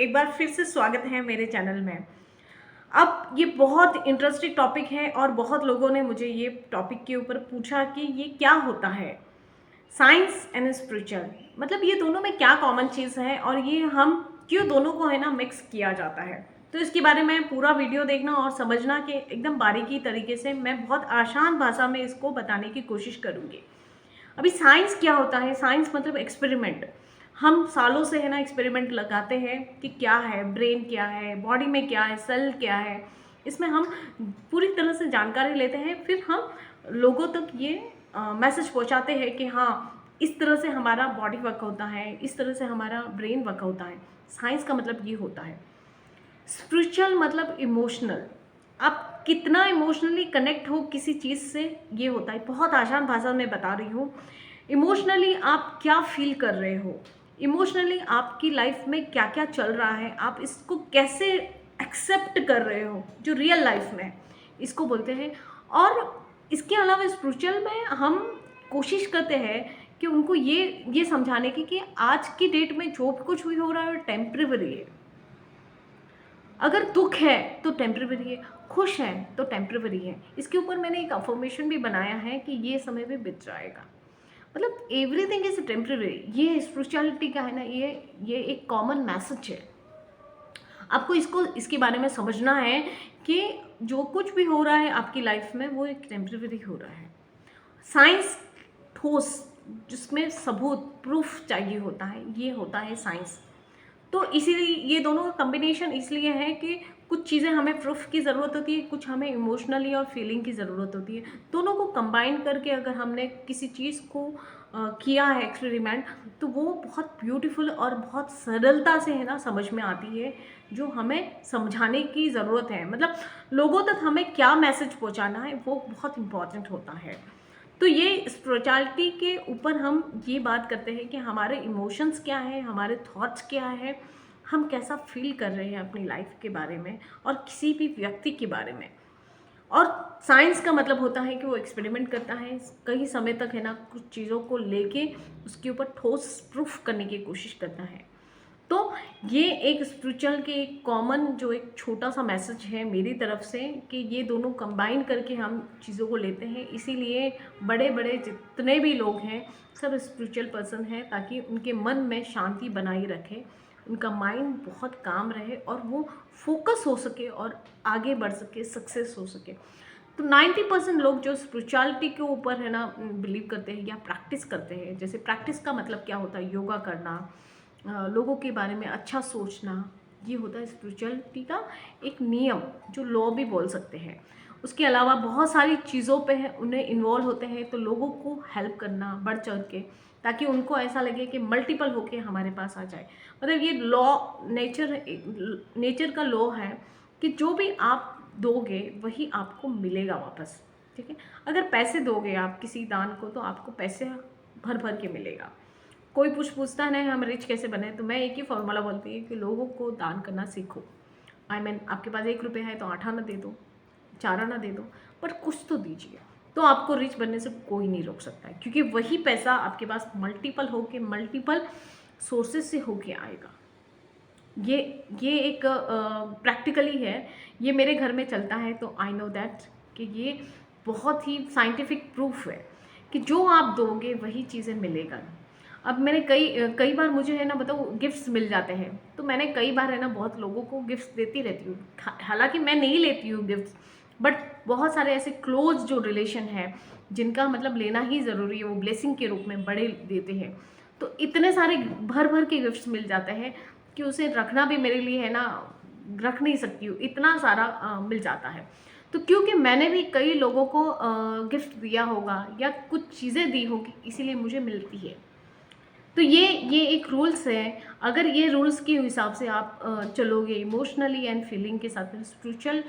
एक बार फिर से स्वागत है मेरे चैनल में। अब ये बहुत इंटरेस्टिंग टॉपिक है और बहुत लोगों ने मुझे ये टॉपिक के ऊपर पूछा कि ये क्या होता है, साइंस एंड स्पिरिचुअल, मतलब ये दोनों में क्या कॉमन चीज़ है और ये हम क्यों दोनों को है ना मिक्स किया जाता है। तो इसके बारे में पूरा वीडियो देखना और समझना कि एकदम बारीकी तरीके से मैं बहुत आसान भाषा में इसको बताने की कोशिश करूँगी। अभी साइंस क्या होता है? साइंस मतलब एक्सपेरिमेंट। हम सालों से है ना एक्सपेरिमेंट लगाते हैं कि क्या है, ब्रेन क्या है, बॉडी में क्या है, सेल क्या है। इसमें हम पूरी तरह से जानकारी लेते हैं, फिर हम लोगों तक ये मैसेज पहुंचाते हैं कि हाँ, इस तरह से हमारा बॉडी वर्क होता है, इस तरह से हमारा ब्रेन वर्क होता है। साइंस का मतलब ये होता है। स्पिरिचुअल मतलब इमोशनल, आप कितना इमोशनली कनेक्ट हो किसी चीज़ से, ये होता है। बहुत आसान भाषा में बता रही हूँ। इमोशनली आप क्या फील कर रहे हो, इमोशनली आपकी लाइफ में क्या क्या चल रहा है, आप इसको कैसे एक्सेप्ट कर रहे हो जो रियल लाइफ में, इसको बोलते हैं। और इसके अलावा स्पिरिचुअल में हम कोशिश करते हैं कि उनको ये समझाने की कि आज की डेट में जो कुछ भी हो रहा है टेम्परेरी है। अगर दुख है तो टेम्परेरी है, खुश है तो टेम्परेरी है। इसके ऊपर मैंने एक अफर्मेशन भी बनाया है कि ये समय भी बीत जाएगा, मतलब एवरीथिंग इज टेम्परेरी। ये स्पिरिचुअलिटी का है ना, ये एक कॉमन मैसेज है। आपको इसको इसके बारे में समझना है कि जो कुछ भी हो रहा है आपकी लाइफ में वो एक टेम्परेरी हो रहा है। साइंस ठोस, जिसमें सबूत प्रूफ चाहिए होता है, ये होता है साइंस। तो इसीलिए ये दोनों का कॉम्बिनेशन इसलिए है कि कुछ चीज़ें हमें प्रूफ की ज़रूरत होती है, कुछ हमें इमोशनली और फीलिंग की ज़रूरत होती है। दोनों को कंबाइन करके अगर हमने किसी चीज़ को किया है एक्सपेरिमेंट, तो वो बहुत ब्यूटीफुल और बहुत सरलता से है ना समझ में आती है, जो हमें समझाने की ज़रूरत है। मतलब लोगों तक हमें क्या मैसेज पहुंचाना है वो बहुत इम्पॉर्टेंट होता है। तो ये स्पिरिचुअलिटी के ऊपर हम ये बात करते हैं कि हमारे इमोशंस क्या है, हमारे थॉट्स क्या है, हम कैसा फील कर रहे हैं अपनी लाइफ के बारे में और किसी भी व्यक्ति के बारे में। और साइंस का मतलब होता है कि वो एक्सपेरिमेंट करता है कई समय तक, है ना, कुछ चीज़ों को लेके उसके ऊपर ठोस प्रूफ करने की कोशिश करता है। तो ये एक स्पिरिचुअल के एक कॉमन जो एक छोटा सा मैसेज है मेरी तरफ से कि ये दोनों कंबाइन करके हम चीज़ों को लेते हैं। इसीलिए बड़े बड़े जितने भी लोग हैं सब स्पिरिचुअल पर्सन हैं, ताकि उनके मन में शांति बनाई रखे, उनका माइंड बहुत काम रहे और वो फोकस हो सके और आगे बढ़ सके, सक्सेस हो सके। तो 90% लोग जो स्पिरिचुअलिटी के ऊपर है ना बिलीव करते हैं या प्रैक्टिस करते हैं, जैसे प्रैक्टिस का मतलब क्या होता है, योगा करना, लोगों के बारे में अच्छा सोचना, ये होता है स्पिरिचुअलिटी का एक नियम, जो लॉ भी बोल सकते हैं। उसके अलावा बहुत सारी चीज़ों पे है उन्हें इन्वॉल्व होते हैं, तो लोगों को हेल्प करना बढ़ चढ़ के, ताकि उनको ऐसा लगे कि मल्टीपल होके हमारे पास आ जाए। मतलब ये लॉ, नेचर का लॉ है कि जो भी आप दोगे वही आपको मिलेगा वापस। ठीक है, अगर पैसे दोगे आप किसी दान को तो आपको पैसे भर भर के मिलेगा। कोई पूछता है ना हम रिच कैसे बने, तो मैं एक ही फॉर्मूला बोलती हूँ कि लोगों को दान करना सीखो। आपके पास 1 रुपये है तो 8 आना दे दो, 4 आना दे दो, पर कुछ तो दीजिए। तो आपको रिच बनने से कोई नहीं रोक सकता है, क्योंकि वही पैसा आपके पास मल्टीपल सोर्सेज से होके आएगा। ये एक प्रैक्टिकली है, ये मेरे घर में चलता है, तो आई नो दैट कि ये बहुत ही साइंटिफिक प्रूफ है कि जो आप दोगे वही चीज़ें मिलेगा। अब मैंने कई बार मुझे है ना बताओ गिफ्ट्स मिल जाते हैं, तो मैंने कई बार है ना बहुत लोगों को गिफ्ट्स देती रहती हूँ। हालांकि मैं नहीं लेती हूँ गिफ्ट्स, बट बहुत सारे ऐसे क्लोज जो रिलेशन है जिनका मतलब लेना ही ज़रूरी है, वो ब्लेसिंग के रूप में बड़े देते हैं। तो इतने सारे भर भर के गिफ्ट्स मिल जाते हैं कि उसे रखना भी मेरे लिए है ना, रख नहीं सकती हूँ, इतना सारा मिल जाता है। तो क्योंकि मैंने भी कई लोगों को गिफ्ट दिया होगा या कुछ चीज़ें दी होगी, इसीलिए मुझे मिलती है। तो ये एक रूल्स है। अगर ये रूल्स के हिसाब से आप चलोगे, इमोशनली एंड फीलिंग के साथ में स्पिरिचुअल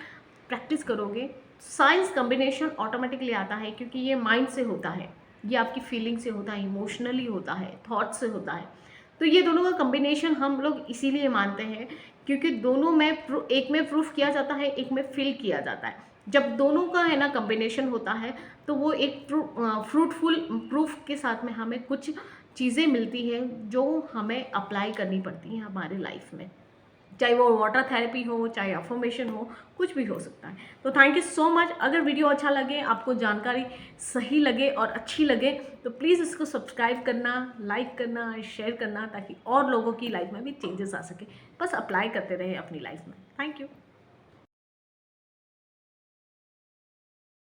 प्रैक्टिस करोगे, साइंस कॉम्बिनेशन ऑटोमेटिकली आता है, क्योंकि ये माइंड से होता है, ये आपकी फीलिंग से होता है, इमोशनली होता है, थॉट से होता है। तो ये दोनों का कॉम्बिनेशन हम लोग इसीलिए मानते हैं क्योंकि दोनों में एक में प्रूफ किया जाता है, एक में फील किया जाता है। जब दोनों का है ना कॉम्बिनेशन होता है तो वो एक फ्रूटफुल प्रूफ के साथ में हमें कुछ चीज़ें मिलती हैं जो हमें अप्लाई करनी पड़ती हैं हमारे लाइफ में। चाहे वो वाटर थेरेपी हो, चाहे अफर्मेशन हो, कुछ भी हो सकता है। तो थैंक यू सो मच। अगर वीडियो अच्छा लगे, आपको जानकारी सही लगे और अच्छी लगे तो प्लीज़ इसको सब्सक्राइब करना, लाइक करना, शेयर करना, ताकि और लोगों की लाइफ में भी चेंजेस आ सके। बस अप्लाई करते रहे अपनी लाइफ में। Thank you.